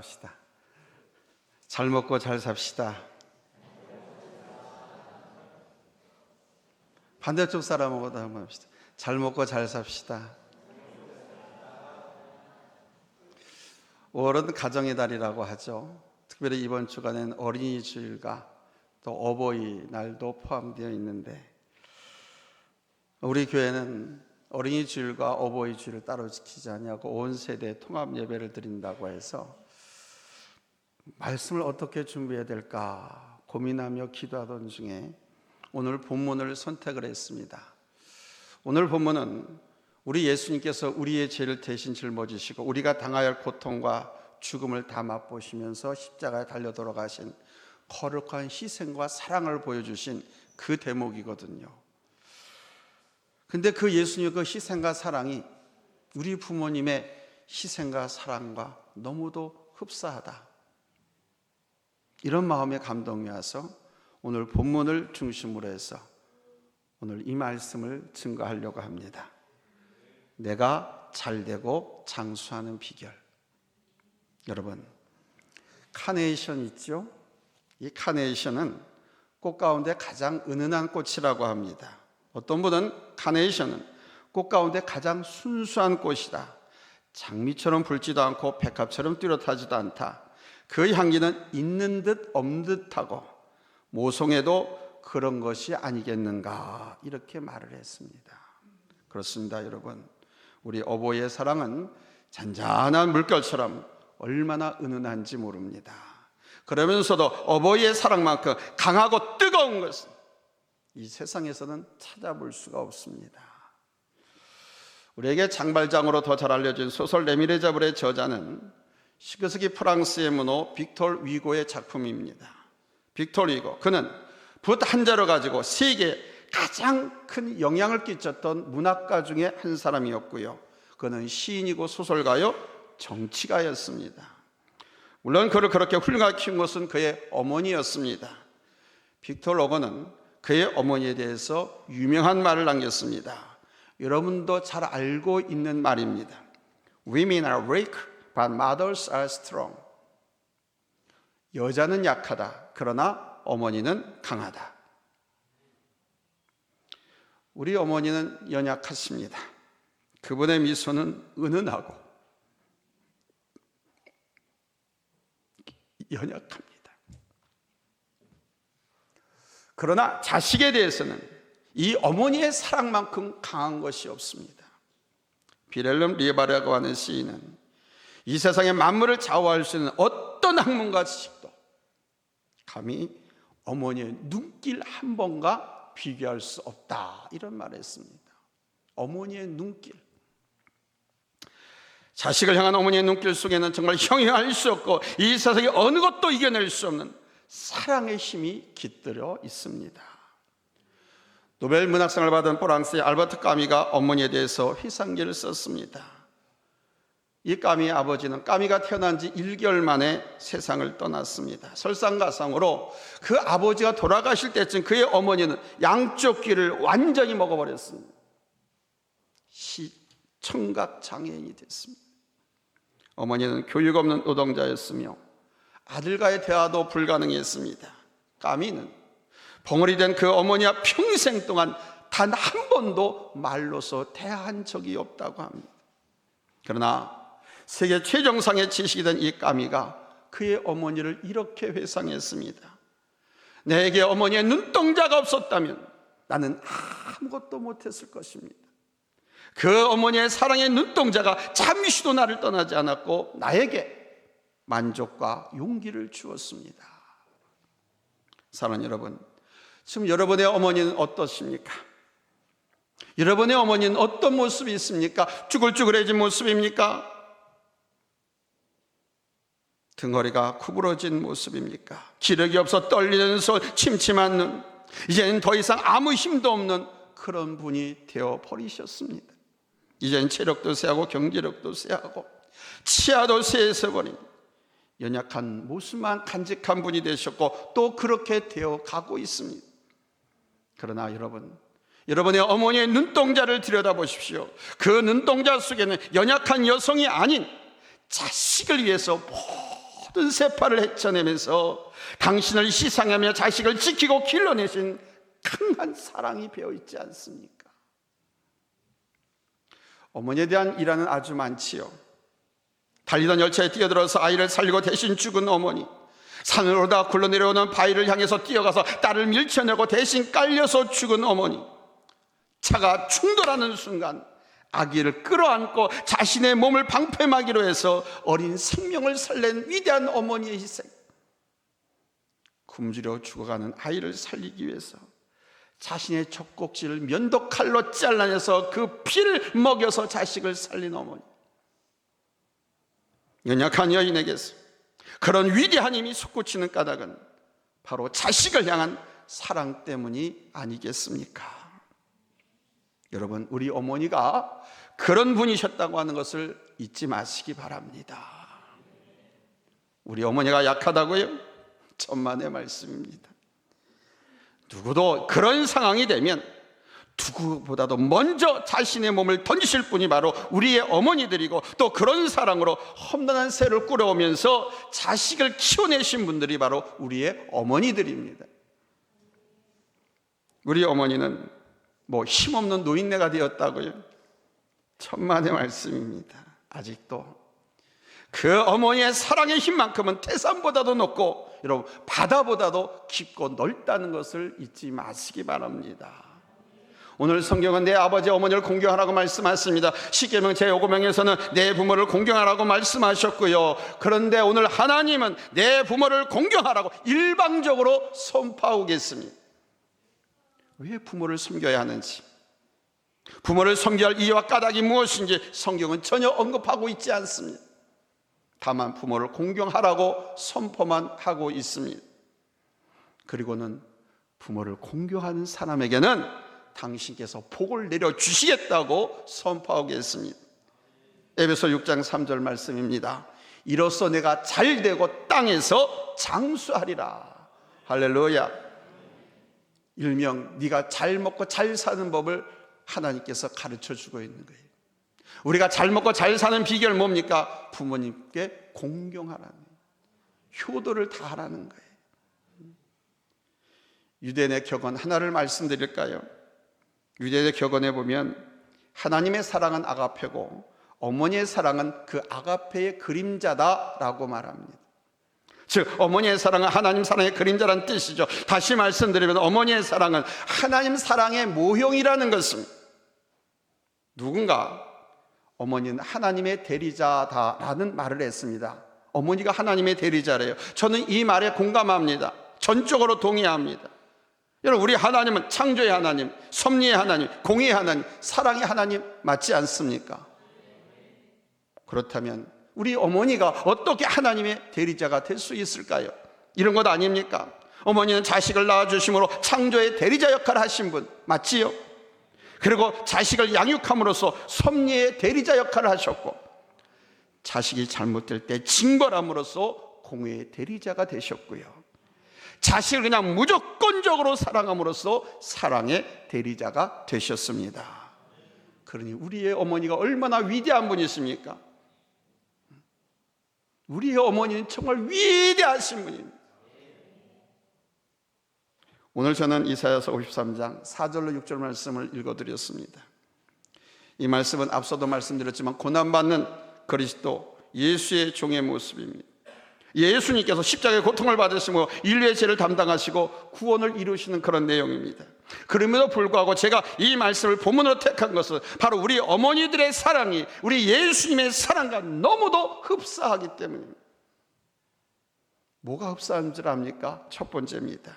따라합시다. 잘 먹고 잘 삽시다. 반대쪽 사람하고도 한번 합시다. 잘 먹고 잘 삽시다. 5월은 가정의 달이라고 하죠. 특별히 이번 주간엔 어린이 주일과 또 어버이날도 포함되어 있는데, 우리 교회는 어린이 주일과 어버이 주일을 따로 지키지 아니하고 온 세대 통합 예배를 드린다고 해서 말씀을 어떻게 준비해야 될까 고민하며 기도하던 중에 오늘 본문을 선택을 했습니다. 오늘 본문은 우리 예수님께서 우리의 죄를 대신 짊어지시고 우리가 당해야 할 고통과 죽음을 다 맛보시면서 십자가에 달려 돌아가신 거룩한 희생과 사랑을 보여주신 그 대목이거든요. 근데 그 예수님의 그 희생과 사랑이 우리 부모님의 희생과 사랑과 너무도 흡사하다, 이런 마음에 감동이 와서 오늘 본문을 중심으로 해서 오늘 이 말씀을 증거하려고 합니다. 내가 잘되고 장수하는 비결. 여러분, 카네이션 있죠? 이 카네이션은 꽃 가운데 가장 은은한 꽃이라고 합니다. 어떤 분은 카네이션은 꽃 가운데 가장 순수한 꽃이다, 장미처럼 붉지도 않고 백합처럼 뚜렷하지도 않다, 그 향기는 있는 듯 없는 듯하고 모성애도 그런 것이 아니겠는가, 이렇게 말을 했습니다. 그렇습니다. 여러분, 우리 어버이의 사랑은 잔잔한 물결처럼 얼마나 은은한지 모릅니다. 그러면서도 어버이의 사랑만큼 강하고 뜨거운 것은 이 세상에서는 찾아볼 수가 없습니다. 우리에게 장발장으로 더 잘 알려진 소설 레미레자블의 저자는 19세기 프랑스의 문호 빅톨 위고의 작품입니다. 빅톨 위고, 그는 붓 한 자루 가지고 세계에 가장 큰 영향을 끼쳤던 문학가 중에 한 사람이었고요, 그는 시인이고 소설가요 정치가였습니다. 물론 그를 그렇게 훌륭하게 키운 것은 그의 어머니였습니다. 빅톨 위고는 그의 어머니에 대해서 유명한 말을 남겼습니다. 여러분도 잘 알고 있는 말입니다. Women are weak, but mothers are strong. 여자는 약하다, 그러나 어머니는 강하다. 우리 어머니는 연약하십니다. 그분의 미소는 은은하고 연약합니다. 그러나 자식에 대해서는 이 어머니의 사랑만큼 강한 것이 없습니다. 비렐름 리에바르라고 하는 시인은 이 세상의 만물을 좌우할 수 있는 어떤 학문과 지식도 감히 어머니의 눈길 한 번과 비교할 수 없다, 이런 말을 했습니다. 어머니의 눈길, 자식을 향한 어머니의 눈길 속에는 정말 형용할 수 없고 이 세상에 어느 것도 이겨낼 수 없는 사랑의 힘이 깃들어 있습니다. 노벨 문학상을 받은 프랑스의 알버트 까미가 어머니에 대해서 희상기를 썼습니다. 이 까미의 아버지는 까미가 태어난 지 1개월 만에 세상을 떠났습니다. 설상가상으로 그 아버지가 돌아가실 때쯤 그의 어머니는 양쪽 귀를 완전히 먹어버렸습니다. 청각 장애인이 됐습니다. 어머니는 교육 없는 노동자였으며 아들과의 대화도 불가능했습니다. 까미는 벙어리 된 그 어머니와 평생 동안 단 한 번도 말로서 대화한 적이 없다고 합니다. 그러나 세계 최정상의 지식이 된 이 까미가 그의 어머니를 이렇게 회상했습니다. 내게 어머니의 눈동자가 없었다면 나는 아무것도 못했을 것입니다. 그 어머니의 사랑의 눈동자가 잠시도 나를 떠나지 않았고 나에게 만족과 용기를 주었습니다. 사랑하는 여러분, 지금 여러분의 어머니는 어떠십니까? 여러분의 어머니는 어떤 모습이 있습니까? 쭈글쭈글해진 모습입니까? 등허리가 구부러진 모습입니까? 기력이 없어 떨리는 손, 침침한 눈, 이제는 더 이상 아무 힘도 없는 그런 분이 되어버리셨습니다. 이제는 체력도 쇠하고 경제력도 쇠하고 치아도 쇠해서버린 연약한 모습만 간직한 분이 되셨고 또 그렇게 되어가고 있습니다. 그러나 여러분의 어머니의 눈동자를 들여다보십시오. 그 눈동자 속에는 연약한 여성이 아닌 자식을 위해서 모든 세파를 헤쳐내면서 당신을 희생하며 자식을 지키고 길러내신 강한 사랑이 배어있지 않습니까? 어머니에 대한 일화는 아주 많지요. 달리던 열차에 뛰어들어서 아이를 살리고 대신 죽은 어머니, 산을 오르다 굴러내려오는 바위를 향해서 뛰어가서 딸을 밀쳐내고 대신 깔려서 죽은 어머니, 차가 충돌하는 순간 아기를 끌어안고 자신의 몸을 방패막이로 해서 어린 생명을 살린 위대한 어머니의 희생, 굶주려 죽어가는 아이를 살리기 위해서 자신의 젖꼭지를 면도칼로 잘라내서 그 피를 먹여서 자식을 살린 어머니, 연약한 여인에게서 그런 위대한 힘이 솟구치는 까닭은 바로 자식을 향한 사랑 때문이 아니겠습니까? 여러분, 우리 어머니가 그런 분이셨다고 하는 것을 잊지 마시기 바랍니다. 우리 어머니가 약하다고요? 천만의 말씀입니다. 누구도 그런 상황이 되면 누구보다도 먼저 자신의 몸을 던지실 분이 바로 우리의 어머니들이고, 또 그런 사랑으로 험난한 세를 꾸려오면서 자식을 키워내신 분들이 바로 우리의 어머니들입니다. 우리 어머니는 힘없는 노인네가 되었다고요? 천만의 말씀입니다. 아직도 그 어머니의 사랑의 힘만큼은 태산보다도 높고, 여러분, 바다보다도 깊고 넓다는 것을 잊지 마시기 바랍니다. 오늘 성경은 내 아버지 어머니를 공경하라고 말씀하십니다. 십계명 제5계명에서는 내 부모를 공경하라고 말씀하셨고요. 그런데 오늘 하나님은 내 부모를 공경하라고 일방적으로 선포하고 계십니다. 왜 부모를 섬겨야 하는지, 부모를 섬겨야 할 이유와 까닭이 무엇인지 성경은 전혀 언급하고 있지 않습니다. 다만 부모를 공경하라고 선포만 하고 있습니다. 그리고는 부모를 공경하는 사람에게는 당신께서 복을 내려주시겠다고 선포하고 있습니다. 에베소 6장 3절 말씀입니다. 이로써 내가 잘되고 땅에서 장수하리라. 할렐루야. 일명 네가 잘 먹고 잘 사는 법을 하나님께서 가르쳐주고 있는 거예요. 우리가 잘 먹고 잘 사는 비결 뭡니까? 부모님께 공경하라는, 효도를 다하라는 거예요. 유대인의 격언 하나를 말씀드릴까요? 유대인의 격언에 보면 하나님의 사랑은 아가페고 어머니의 사랑은 그 아가페의 그림자다라고 말합니다. 즉 어머니의 사랑은 하나님 사랑의 그림자라는 뜻이죠. 다시 말씀드리면 어머니의 사랑은 하나님 사랑의 모형이라는 것입니다. 누군가 어머니는 하나님의 대리자다라는 말을 했습니다. 어머니가 하나님의 대리자래요. 저는 이 말에 공감합니다. 전적으로 동의합니다. 여러분, 우리 하나님은 창조의 하나님, 섭리의 하나님, 공의의 하나님, 사랑의 하나님 맞지 않습니까? 그렇다면 우리 어머니가 어떻게 하나님의 대리자가 될 수 있을까요? 이런 것 아닙니까? 어머니는 자식을 낳아주심으로 창조의 대리자 역할을 하신 분 맞지요? 그리고 자식을 양육함으로써 섭리의 대리자 역할을 하셨고, 자식이 잘못될 때 징벌함으로써 공의의 대리자가 되셨고요, 자식을 그냥 무조건적으로 사랑함으로써 사랑의 대리자가 되셨습니다. 그러니 우리의 어머니가 얼마나 위대한 분이십니까? 우리의 어머니는 정말 위대하신 분입니다. 오늘 저는 이사야서 53장 4절로 6절 말씀을 읽어드렸습니다. 이 말씀은 앞서도 말씀드렸지만 고난받는 그리스도 예수의 종의 모습입니다. 예수님께서 십자가의 고통을 받으시고 인류의 죄를 담당하시고 구원을 이루시는 그런 내용입니다. 그럼에도 불구하고 제가 이 말씀을 본문으로 택한 것은 바로 우리 어머니들의 사랑이 우리 예수님의 사랑과 너무도 흡사하기 때문입니다. 뭐가 흡사한 줄 압니까? 첫 번째입니다.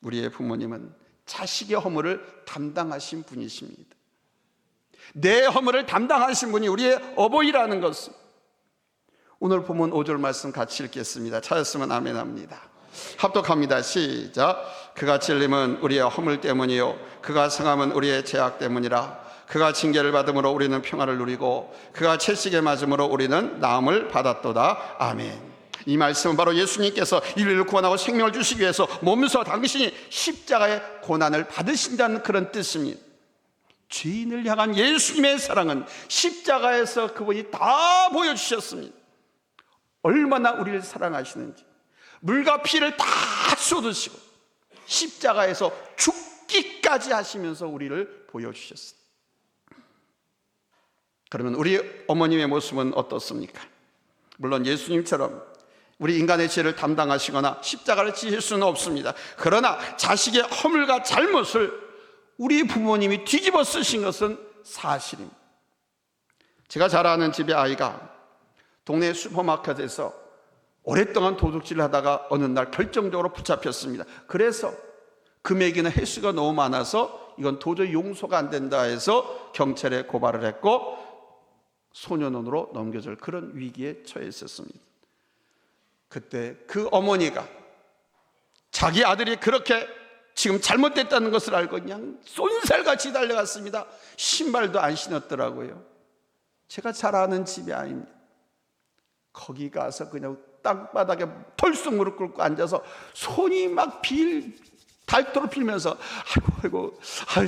우리의 부모님은 자식의 허물을 담당하신 분이십니다. 내 허물을 담당하신 분이 우리의 어버이라는 것은, 오늘 본문 5절 말씀 같이 읽겠습니다. 찾았으면 아멘 합니다. 합독합니다. 시작. 그가 찔림은 우리의 허물 때문이요 그가 상함은 우리의 죄악 때문이라. 그가 징계를 받음으로 우리는 평화를 누리고 그가 채찍에 맞음으로 우리는 나음을 받았도다. 아멘. 이 말씀은 바로 예수님께서 인류를 구원하고 생명을 주시기 위해서 몸소 당신이 십자가의 고난을 받으신다는 그런 뜻입니다. 죄인을 향한 예수님의 사랑은 십자가에서 그분이 다 보여주셨습니다. 얼마나 우리를 사랑하시는지 물과 피를 다 쏟으시고 십자가에서 죽기까지 하시면서 우리를 보여주셨습니다. 그러면 우리 어머님의 모습은 어떻습니까? 물론 예수님처럼 우리 인간의 죄를 담당하시거나 십자가를 지실 수는 없습니다. 그러나 자식의 허물과 잘못을 우리 부모님이 뒤집어 쓰신 것은 사실입니다. 제가 잘 아는 집의 아이가 동네 슈퍼마켓에서 오랫동안 도둑질을 하다가 어느 날 결정적으로 붙잡혔습니다. 그래서 금액이나 횟수가 너무 많아서 이건 도저히 용서가 안 된다 해서 경찰에 고발을 했고 소년원으로 넘겨질 그런 위기에 처해 있었습니다. 그때 그 어머니가 자기 아들이 그렇게 지금 잘못됐다는 것을 알고 그냥 쏜살같이 달려갔습니다. 신발도 안 신었더라고요. 제가 잘 아는 집의 아이입니다. 거기 가서 그냥 땅바닥에 털썩 무릎 꿇고 앉아서 손이 막 닳도록 빌면서 아이고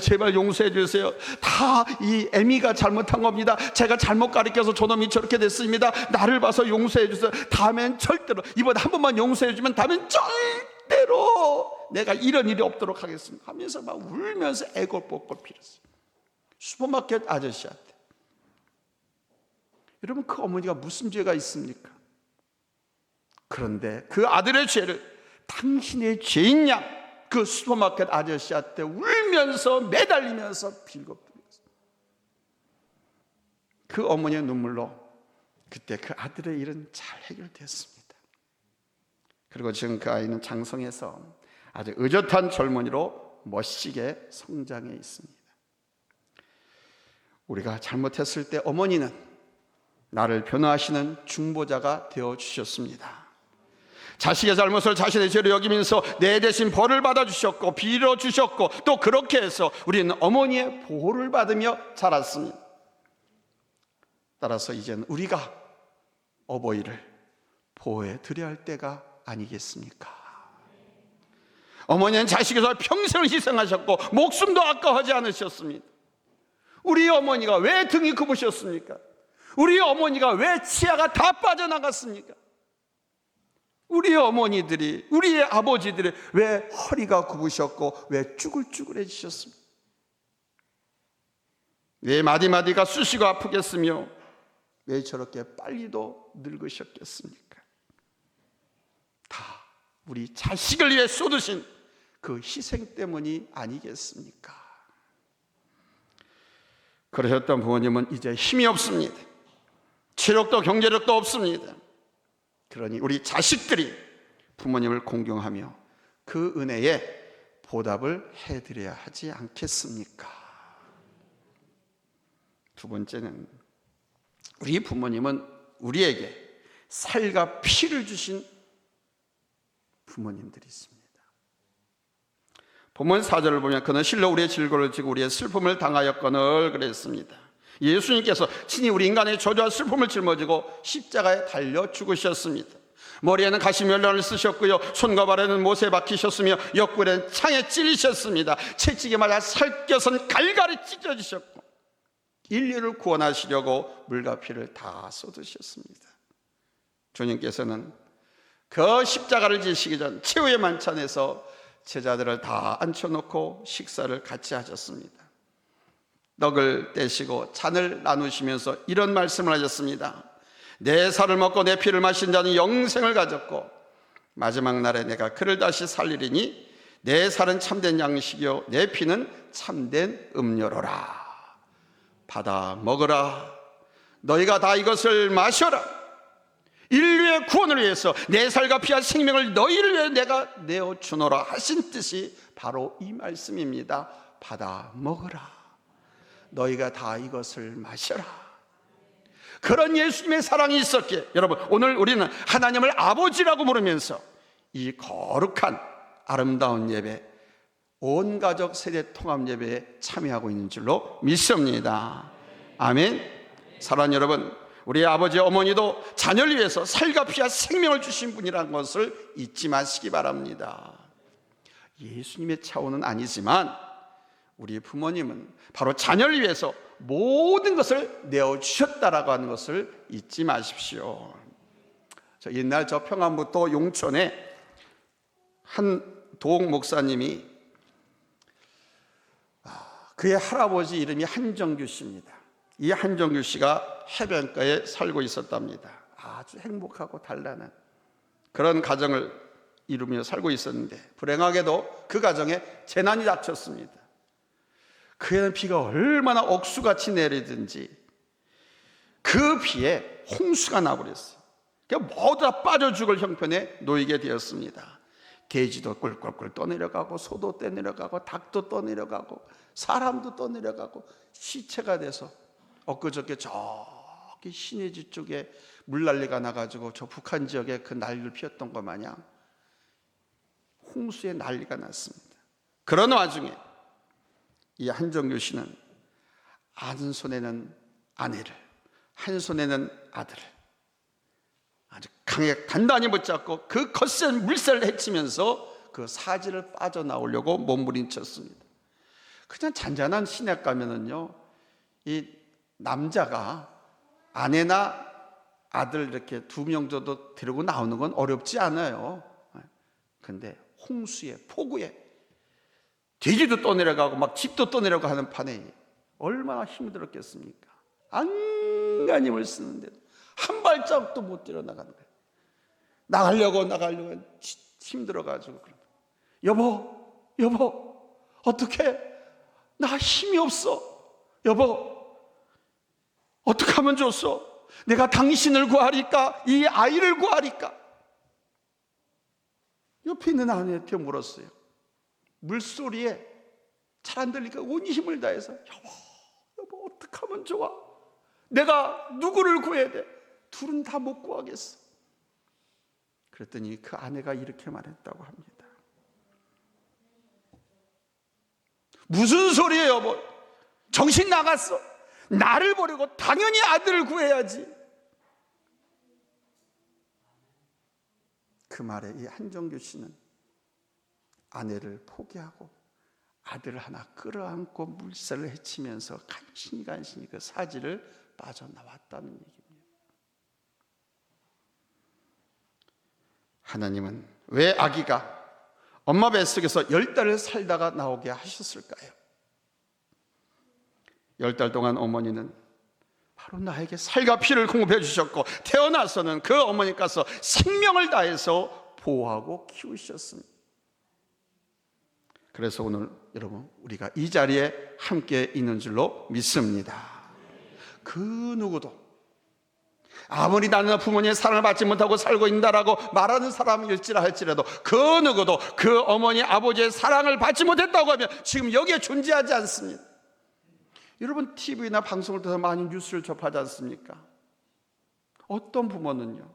제발 용서해 주세요. 다 이 애미가 잘못한 겁니다. 제가 잘못 가르쳐서 저놈이 저렇게 됐습니다. 나를 봐서 용서해 주세요. 다음엔 절대로, 이번 한 번만 용서해 주면 다음엔 절대로 내가 이런 일이 없도록 하겠습니다 하면서 막 울면서 애걸복걸 빌었어요. 슈퍼마켓 아저씨한테. 여러분, 그 어머니가 무슨 죄가 있습니까? 그런데 그 아들의 죄를 당신의 죄인 양 그 슈퍼마켓 아저씨한테 울면서 매달리면서 빌고불었어요. 그 어머니의 눈물로 그때 그 아들의 일은 잘 해결됐습니다. 그리고 지금 그 아이는 장성해서 아주 의젓한 젊은이로 멋지게 성장해 있습니다. 우리가 잘못했을 때 어머니는 나를 변호하시는 중보자가 되어주셨습니다. 자식의 잘못을 자신의 죄로 여기면서 내 대신 벌을 받아주셨고 빌어주셨고 또 그렇게 해서 우리는 어머니의 보호를 받으며 자랐습니다. 따라서 이제는 우리가 어버이를 보호해 드려야 할 때가 아니겠습니까? 어머니는 자식에서 평생을 희생하셨고 목숨도 아까워하지 않으셨습니다. 우리 어머니가 왜 등이 굽으셨습니까? 우리 어머니가 왜 치아가 다 빠져나갔습니까? 우리 어머니들이, 우리의 아버지들이 왜 허리가 굽으셨고 왜 쭈글쭈글해지셨습니까? 왜 마디마디가 쑤시고 아프겠으며 왜 저렇게 빨리도 늙으셨겠습니까? 다 우리 자식을 위해 쏟으신 그 희생 때문이 아니겠습니까? 그러셨던 부모님은 이제 힘이 없습니다. 체력도 경제력도 없습니다. 그러니 우리 자식들이 부모님을 공경하며 그 은혜에 보답을 해드려야 하지 않겠습니까? 두 번째는 우리 부모님은 우리에게 살과 피를 주신 부모님들이 있습니다. 본문 4절을 보면 그는 실로 우리의 질고를 지고 우리의 슬픔을 당하였거늘 그랬습니다. 예수님께서 친히 우리 인간의 저주와 슬픔을 짊어지고 십자가에 달려 죽으셨습니다. 머리에는 가시면류관을 쓰셨고요, 손과 발에는 못에 박히셨으며 옆구리는 창에 찔리셨습니다. 채찍에 맞아 살겨선 갈갈이 찢어지셨고 인류를 구원하시려고 물과 피를 다 쏟으셨습니다. 주님께서는 그 십자가를 지시기 전 최후의 만찬에서 제자들을 다 앉혀놓고 식사를 같이 하셨습니다. 떡을 떼시고 잔을 나누시면서 이런 말씀을 하셨습니다. 내 살을 먹고 내 피를 마신 자는 영생을 가졌고 마지막 날에 내가 그를 다시 살리리니 내 살은 참된 양식이요 내 피는 참된 음료로라. 받아 먹으라. 너희가 다 이것을 마셔라. 인류의 구원을 위해서 내 살과 피와 생명을 너희를 위해 내가 내어주노라 하신 뜻이 바로 이 말씀입니다. 받아 먹으라. 너희가 다 이것을 마셔라. 그런 예수님의 사랑이 있었기에 여러분, 오늘 우리는 하나님을 아버지라고 부르면서 이 거룩한 아름다운 예배, 온 가족 세대 통합 예배에 참여하고 있는 줄로 믿습니다. 아멘. 사랑하는 여러분, 우리 아버지 어머니도 자녀를 위해서 살과 피와 생명을 주신 분이라는 것을 잊지 마시기 바랍니다. 예수님의 차원은 아니지만 우리 부모님은 바로 자녀를 위해서 모든 것을 내어주셨다라고 하는 것을 잊지 마십시오. 옛날 저 평안북도 용천에 한 도옥 목사님이, 그의 할아버지 이름이 한정규 씨입니다. 이 한정규 씨가 해변가에 살고 있었답니다. 아주 행복하고 단란한 그런 가정을 이루며 살고 있었는데, 불행하게도 그 가정에 재난이 닥쳤습니다. 그 해는 비가 얼마나 억수같이 내리든지 그 비에 홍수가 나버렸어요. 모두 다 빠져 죽을 형편에 놓이게 되었습니다. 돼지도 꿀꿀꿀 떠내려가고, 소도 떠내려가고, 닭도 떠내려가고, 사람도 떠내려가고, 시체가 돼서 엊그저께 저기 신해지 쪽에 물난리가 나가지고 저 북한 지역에 그 난리를 피웠던 것 마냥 홍수의 난리가 났습니다. 그런 와중에 이 한정규 씨는 한 손에는 아내를, 한 손에는 아들을 아주 강하게 단단히 붙잡고 그 거센 물살을 헤치면서 그 사지를 빠져나오려고 몸부림쳤습니다. 그냥 잔잔한 시댁 가면은요, 이 남자가 아내나 아들 이렇게 2명 정도 데리고 나오는 건 어렵지 않아요. 근데 홍수에, 폭우에 돼지도 떠내려가고 막 집도 떠내려가고 하는 판에 얼마나 힘들었겠습니까? 안간힘을 쓰는데도 한 발짝도 못 뛰어 나가는 거예요. 나가려고 힘들어가지고, 여보 어떡해? 나 힘이 없어. 여보 어떻게 하면 좋소? 내가 당신을 구하리까? 이 아이를 구하리까? 옆에 있는 아내한테 물었어요. 물소리에 잘 안 들리니까 온 힘을 다해서, 여보 어떻게 하면 좋아? 내가 누구를 구해야 돼? 둘은 다 못 구하겠어. 그랬더니 그 아내가 이렇게 말했다고 합니다. 무슨 소리예요, 여보? 정신 나갔어. 나를 버리고 당연히 아들을 구해야지. 그 말에 이 한정규 씨는 아내를 포기하고 아들을 하나 끌어안고 물살을 헤치면서 간신히 그 사지를 빠져나왔다는 얘기입니다. 하나님은 왜 아기가 엄마 뱃속에서 10달을 살다가 나오게 하셨을까요? 10달 동안 어머니는 바로 나에게 살과 피를 공급해 주셨고, 태어나서는 그 어머니께서 생명을 다해서 보호하고 키우셨습니다. 그래서 오늘 여러분 우리가 이 자리에 함께 있는 줄로 믿습니다. 그 누구도 아무리 나는 부모님의 사랑을 받지 못하고 살고 있다라고 말하는 사람일지라 할지라도 그 누구도 그 어머니 아버지의 사랑을 받지 못했다고 하면 지금 여기에 존재하지 않습니다. 여러분 TV나 방송을 통해서 많이 뉴스를 접하지 않습니까? 어떤 부모는요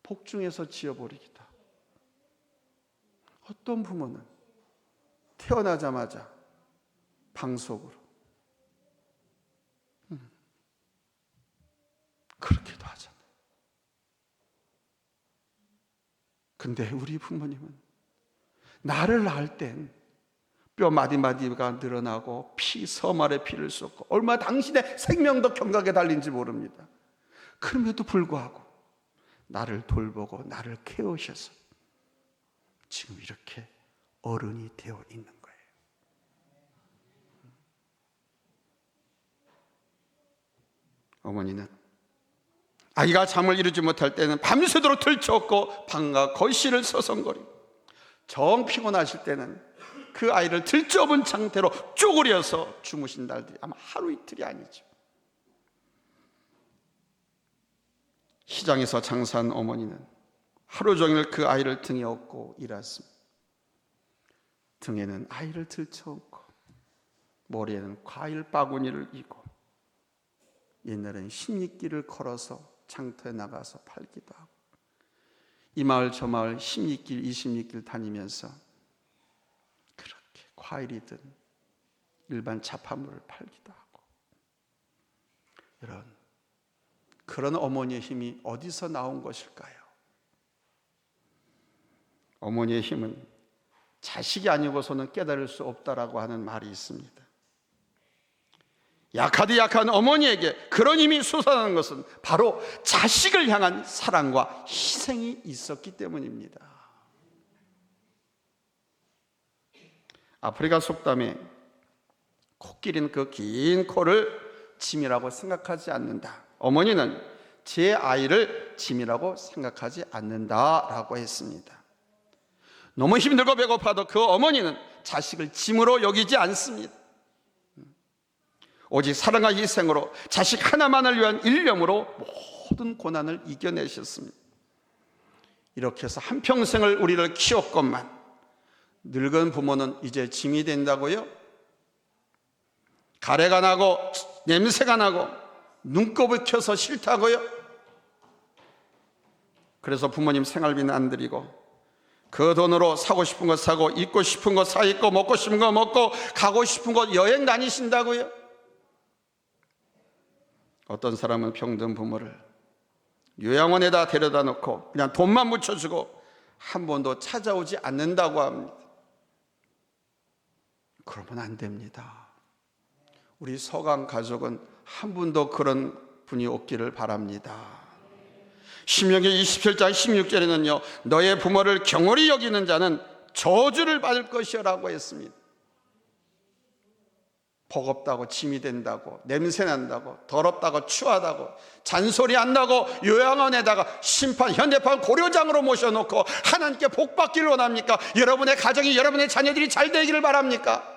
복중에서 지어버리기도 하고, 어떤 부모는 태어나자마자 방속으로 그렇게도 하잖아요. 근데 우리 부모님은 나를 낳을 땐 뼈 마디마디가 늘어나고 서말에 피를 쏟고 얼마나 당신의 생명도 경각에 달린지 모릅니다. 그럼에도 불구하고 나를 돌보고 나를 키우셔서 지금 이렇게 어른이 되어 있는 거예요. 어머니는 아이가 잠을 이루지 못할 때는 밤새도록 들쳐업고 방과 거실을 서성거리고, 정 피곤하실 때는 그 아이를 들쳐업은 상태로 쪼그려서 주무신 날들이 아마 하루 이틀이 아니죠. 시장에서 장사한 어머니는 하루 종일 그 아이를 등에 업고 일했습니다. 등에는 아이를 들쳐업고 머리에는 과일 바구니를 이고, 옛날엔 십리길을 걸어서 장터에 나가서 팔기도 하고, 이 마을 저 마을 10리길 20리길 다니면서 그렇게 과일이든 일반 잡화물을 팔기도 하고. 여러분, 그런 어머니의 힘이 어디서 나온 것일까요? 어머니의 힘은 자식이 아니고서는 깨달을 수 없다라고 하는 말이 있습니다. 약하디 약한 어머니에게 그런 힘이 솟아나는 것은 바로 자식을 향한 사랑과 희생이 있었기 때문입니다. 아프리카 속담에 코끼리는 그 긴 코를 짐이라고 생각하지 않는다. 어머니는 제 아이를 짐이라고 생각하지 않는다라고 했습니다. 너무 힘들고 배고파도 그 어머니는 자식을 짐으로 여기지 않습니다. 오직 사랑과 희생으로 자식 하나만을 위한 일념으로 모든 고난을 이겨내셨습니다. 이렇게 해서 한평생을 우리를 키웠건만 늙은 부모는 이제 짐이 된다고요? 가래가 나고 냄새가 나고 눈곱을 켜서 싫다고요? 그래서 부모님 생활비는 안 드리고 그 돈으로 사고 싶은 거 사고 입고 싶은 거 사 입고 먹고 싶은 거 먹고 가고 싶은 곳 여행 다니신다고요? 어떤 사람은 병든 부모를 요양원에다 데려다 놓고 그냥 돈만 묻혀주고 한 번도 찾아오지 않는다고 합니다. 그러면 안 됩니다. 우리 서강 가족은 한 분도 그런 분이 없기를 바랍니다. 신명기 27장 16절에는요, 너의 부모를 경홀히 여기는 자는 저주를 받을 것이라고 했습니다. 버겁다고 짐이 된다고, 냄새 난다고, 더럽다고, 추하다고, 잔소리 한다고 요양원에다가 심판, 현대판 고려장으로 모셔놓고 하나님께 복 받기를 원합니까? 여러분의 가정이, 여러분의 자녀들이 잘 되기를 바랍니까?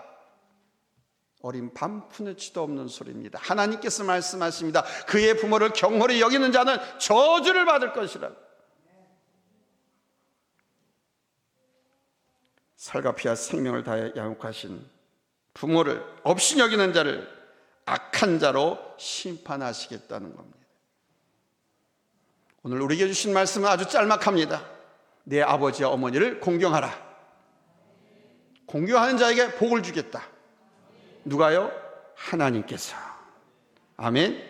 어린 밤푸느치도 없는 소리입니다. 하나님께서 말씀하십니다. 그의 부모를 경홀히 여기는 자는 저주를 받을 것이라고. 살과 피와 생명을 다해 양육하신 부모를 없이 여기는 자를 악한 자로 심판하시겠다는 겁니다. 오늘 우리에게 주신 말씀은 아주 짤막합니다. 내 아버지와 어머니를 공경하라. 공경하는 자에게 복을 주겠다. 누가요? 하나님께서. 아멘.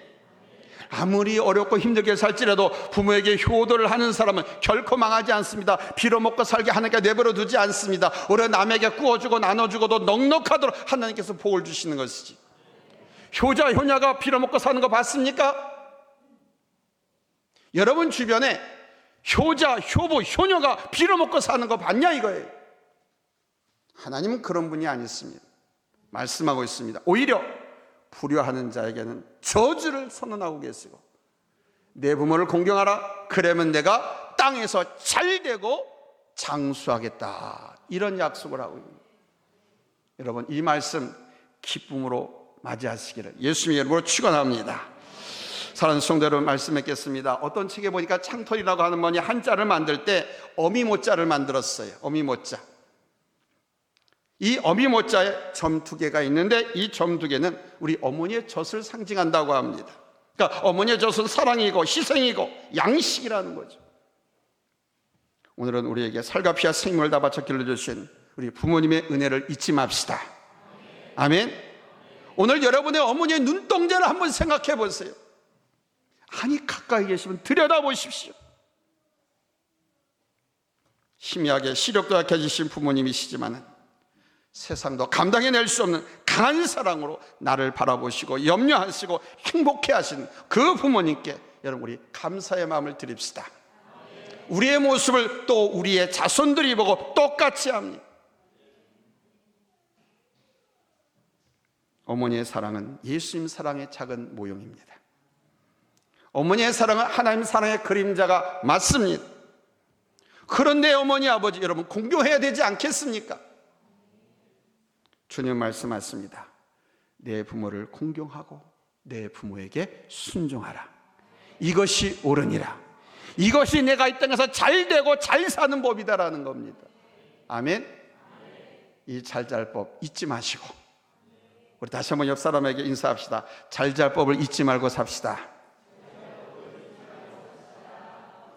아무리 어렵고 힘들게 살지라도 부모에게 효도를 하는 사람은 결코 망하지 않습니다. 빌어먹고 살게 하나님께 내버려 두지 않습니다. 오히려 남에게 구워주고 나눠주고도 넉넉하도록 하나님께서 복을 주시는 것이지. 효자 효녀가 빌어먹고 사는 거 봤습니까? 여러분 주변에 효자 효부 효녀가 빌어먹고 사는 거 봤냐 이거예요. 하나님은 그런 분이 아니십니다. 말씀하고 있습니다. 오히려 불효하는 자에게는 저주를 선언하고 계시고, 내 부모를 공경하라. 그러면 내가 땅에서 잘되고 장수하겠다. 이런 약속을 하고 있습니다. 여러분, 이 말씀 기쁨으로 맞이하시기를 예수님의 이름으로 축원합니다. 사랑하는 성도 여러분, 말씀 맺겠습니다. 어떤 책에 보니까 창털이라고 하는 분이 한자를 만들 때 어미모자를 만들었어요. 어미모자. 이 어미모자에 점 2개가 있는데 이 점 2개는 우리 어머니의 젖을 상징한다고 합니다. 그러니까 어머니의 젖은 사랑이고 희생이고 양식이라는 거죠. 오늘은 우리에게 살과 피와 생명을 다 바쳐 길러주신 우리 부모님의 은혜를 잊지 맙시다. 아멘. 오늘 여러분의 어머니의 눈동자를 한번 생각해 보세요. 아니, 가까이 계시면 들여다보십시오. 희미하게 시력도 약해지신 부모님이시지만 세상도 감당해낼 수 없는 강한 사랑으로 나를 바라보시고 염려하시고 행복해 하신 그 부모님께 여러분, 우리 감사의 마음을 드립시다. 우리의 모습을 또 우리의 자손들이 보고 똑같이 합니다. 어머니의 사랑은 예수님 사랑의 작은 모형입니다. 어머니의 사랑은 하나님 사랑의 그림자가 맞습니다. 그런데 어머니 아버지 여러분, 공경해야 되지 않겠습니까? 주님 말씀하십니다. 내 부모를 공경하고 내 부모에게 순종하라. 이것이 옳으니라. 이것이 내가 이 땅에서 잘 되고 잘 사는 법이다라는 겁니다. 아멘. 이 잘잘법 잊지 마시고 우리 다시 한번 옆 사람에게 인사합시다. 잘잘법을 잊지 말고 삽시다.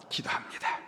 기도합니다.